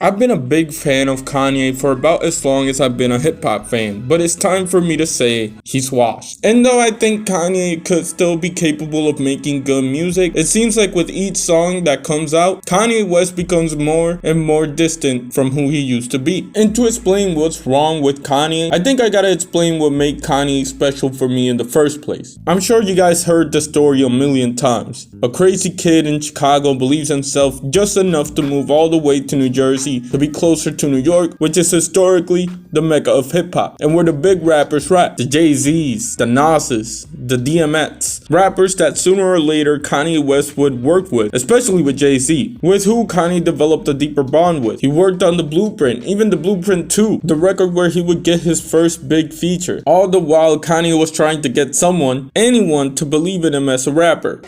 I've been a big fan of Kanye for about as long as I've been a hip hop fan, but it's time for me to say he's washed. And though I think Kanye could still be capable of making good music, it seems like with each song that comes out, Kanye West becomes more and more distant from who he used to be. And to explain what's wrong with Kanye, I think I gotta explain what made Kanye special for me in the first place. I'm sure you guys heard the story a million times. A crazy kid in Chicago believes himself just enough to move all the way to New Jersey to be closer to New York, which is historically the mecca of hip-hop, and where the big rappers rap. The Jay-Z's, the Nas's, the DMX. Rappers that sooner or later Kanye West would work with, especially with Jay-Z, with who Kanye developed a deeper bond with. He worked on The Blueprint, even The Blueprint 2, the record where he would get his first big feature. All the while Kanye was trying to get someone, anyone, to believe in him as a rapper.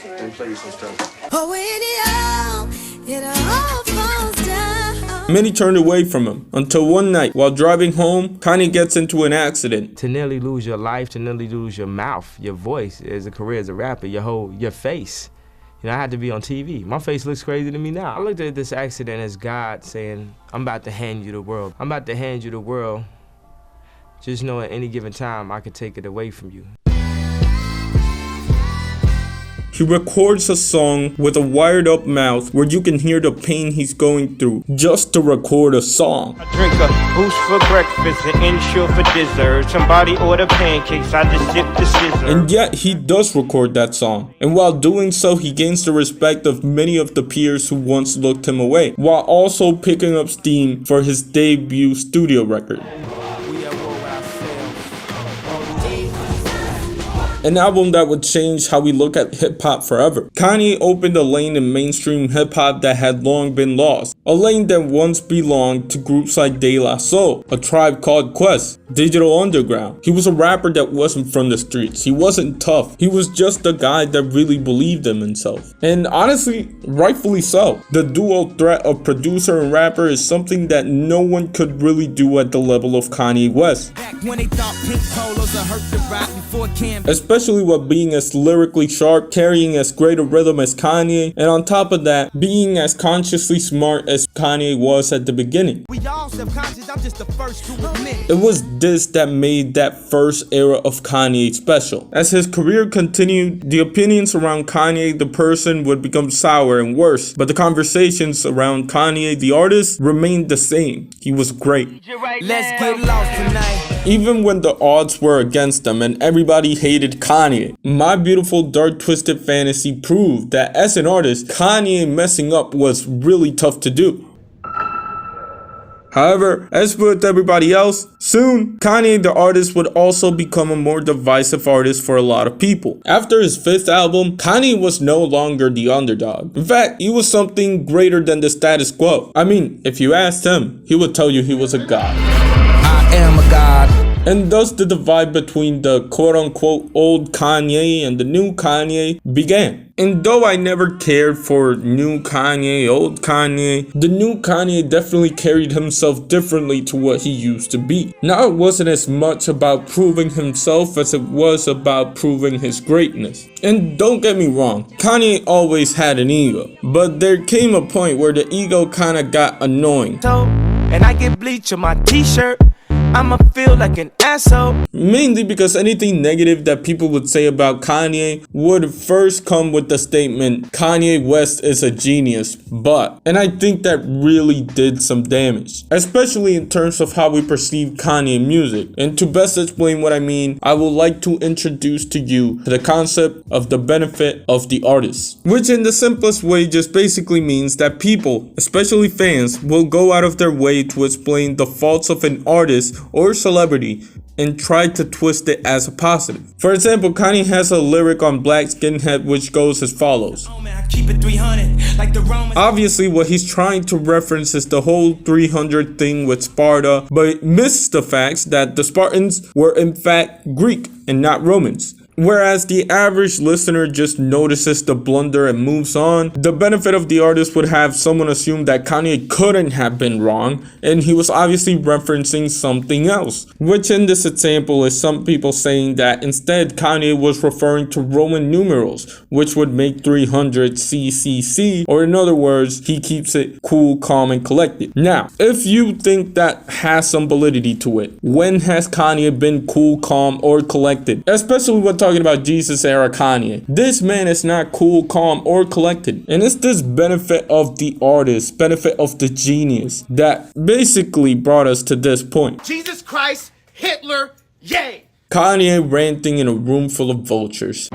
Many turned away from him, until one night, while driving home, Kanye gets into an accident. To nearly lose your life, to nearly lose your mouth, your voice, as a career as a rapper, your face. You know, I had to be on TV. My face looks crazy to me now. I looked at this accident as God saying, I'm about to hand you the world. I'm about to hand you the world. Just know at any given time, I could take it away from you. He records a song with a wired up mouth where you can hear the pain he's going through just to record a song. I drink a boost for breakfast and Ensure for dessert. Somebody order pancakes, I just sip the scissor. And yet he does record that song. And while doing so, he gains the respect of many of the peers who once looked him away, while also picking up steam for his debut studio record. An album that would change how we look at hip-hop forever. Kanye opened a lane in mainstream hip-hop that had long been lost. A lane that once belonged to groups like De La Soul, A Tribe Called Quest, Digital Underground. He was a rapper that wasn't from the streets. He wasn't tough. He was just a guy that really believed in himself. And honestly, rightfully so. The dual threat of producer and rapper is something that no one could really do at the level of Kanye West. Especially with being as lyrically sharp, carrying as great a rhythm as Kanye, and on top of that, being as consciously smart as Kanye was at the beginning. It was this that made that first era of Kanye special. As his career continued, the opinions around Kanye the person would become sour and worse, but the conversations around Kanye the artist remained the same. He was great. Let's get lost tonight. Even when the odds were against him and everybody hated Kanye, My Beautiful Dark Twisted Fantasy proved that as an artist, Kanye messing up was really tough to do. However, as with everybody else, soon, Kanye the artist would also become a more divisive artist for a lot of people. After his fifth album, Kanye was no longer the underdog. In fact, he was something greater than the status quo. I mean, if you asked him, he would tell you he was a god. I am a god. And thus the divide between the quote-unquote old Kanye and the new Kanye began. And though I never cared for new Kanye, old Kanye, the new Kanye definitely carried himself differently to what he used to be. Now it wasn't as much about proving himself as it was about proving his greatness. And don't get me wrong, Kanye always had an ego. But there came a point where the ego kinda got annoying. And I get bleach on my t-shirt. I'ma feel like an asshole. Mainly because anything negative that people would say about Kanye would first come with the statement, Kanye West is a genius, but. And I think that really did some damage, especially in terms of how we perceive Kanye music. And to best explain what I mean, I would like to introduce to you the concept of the benefit of the artist, which in the simplest way just basically means that people, especially fans, will go out of their way to explain the faults of an artist or celebrity and try to twist it as a positive. For example, Kanye has a lyric on Black Skinhead which goes as follows. Obviously, what he's trying to reference is the whole 300 thing with Sparta, but misses the facts that the Spartans were in fact Greek and not Romans. Whereas the average listener just notices the blunder and moves on, the benefit of the artist would have someone assume that Kanye couldn't have been wrong, and he was obviously referencing something else. Which in this example is some people saying that instead Kanye was referring to Roman numerals, which would make 300 CCC, or in other words, he keeps it cool, calm, and collected. Now, if you think that has some validity to it, when has Kanye been cool, calm, or collected? Especially when talking about Jesus era Kanye. This man is not cool, calm, or collected. And it's this benefit of the artist, benefit of the genius, that basically brought us to this point. Jesus Christ, Hitler, yay! Kanye ranting in a room full of vultures.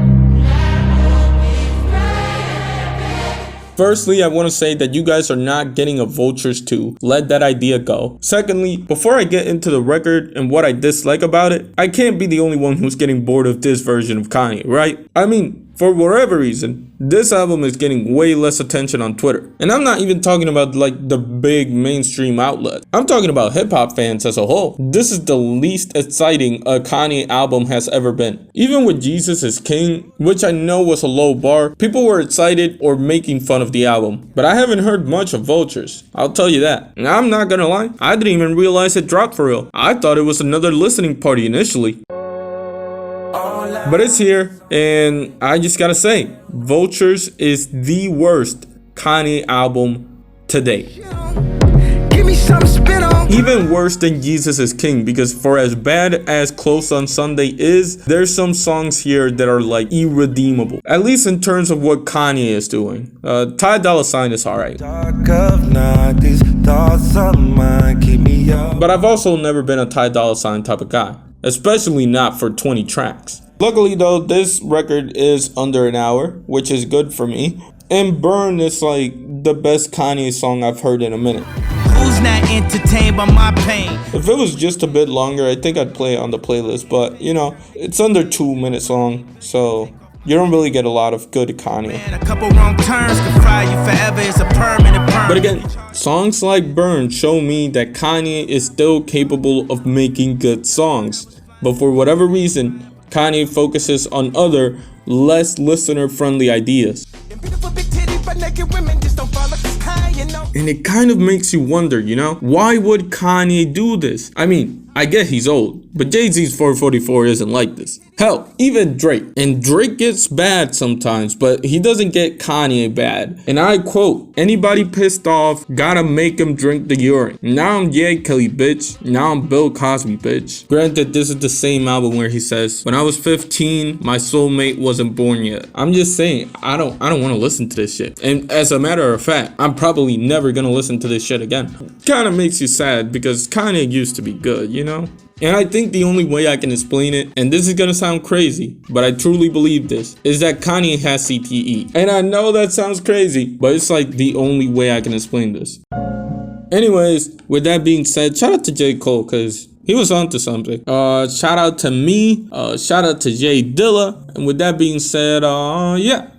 Firstly, I want to say that you guys are not getting a Vultures 2. Let that idea go. Secondly, before I get into the record and what I dislike about it, I can't be the only one who's getting bored of this version of Kanye, right? I mean, for whatever reason, this album is getting way less attention on Twitter. And I'm not even talking about like the big mainstream outlet. I'm talking about hip-hop fans as a whole. This is the least exciting a Kanye album has ever been. Even with Jesus is King, which I know was a low bar, people were excited or making fun of the album. But I haven't heard much of Vultures, I'll tell you that. And I'm not gonna lie, I didn't even realize it dropped for real. I thought it was another listening party initially. But it's here, and I just gotta say, Vultures is the worst Kanye album to date. Even worse than Jesus is King, because for as bad as Close on Sunday is, there's some songs here that are like irredeemable. At least in terms of what Kanye is doing. Ty Dolla $ign is alright. But I've also never been a Ty Dolla $ign type of guy, especially not for 20 tracks. Luckily though, this record is under an hour, which is good for me. And Burn is like the best Kanye song I've heard in a minute. Who's not entertained by my pain? If it was just a bit longer, I think I'd play it on the playlist. But, you know, it's under 2 minutes long, so you don't really get a lot of good Kanye. Man, a couple wrong turns can fry you forever. It's a permanent. But again, songs like Burn show me that Kanye is still capable of making good songs. But for whatever reason, Kanye focuses on other, less listener-friendly ideas. And it kind of makes you wonder, you know, why would Kanye do this? I mean, I get he's old, but Jay-Z's 444 isn't like this. Hell, even Drake. And Drake gets bad sometimes, but he doesn't get Kanye bad. And I quote, anybody pissed off, gotta make him drink the urine. Now I'm Ye Kelly, bitch. Now I'm Bill Cosby, bitch. Granted, this is the same album where he says, when I was 15, my soulmate wasn't born yet. I'm just saying, I don't want to listen to this shit. And as a matter of fact, I'm probably never gonna listen to this shit again. Kinda makes you sad because Kanye used to be good, you know? And I think the only way I can explain it, and this is gonna sound crazy, but I truly believe this, is that Kanye has CTE. And I know that sounds crazy, but it's like the only way I can explain this. Anyways, with that being said, shout out to J. Cole, cause he was onto something. Shout out to me, shout out to Jay Dilla, and with that being said, yeah.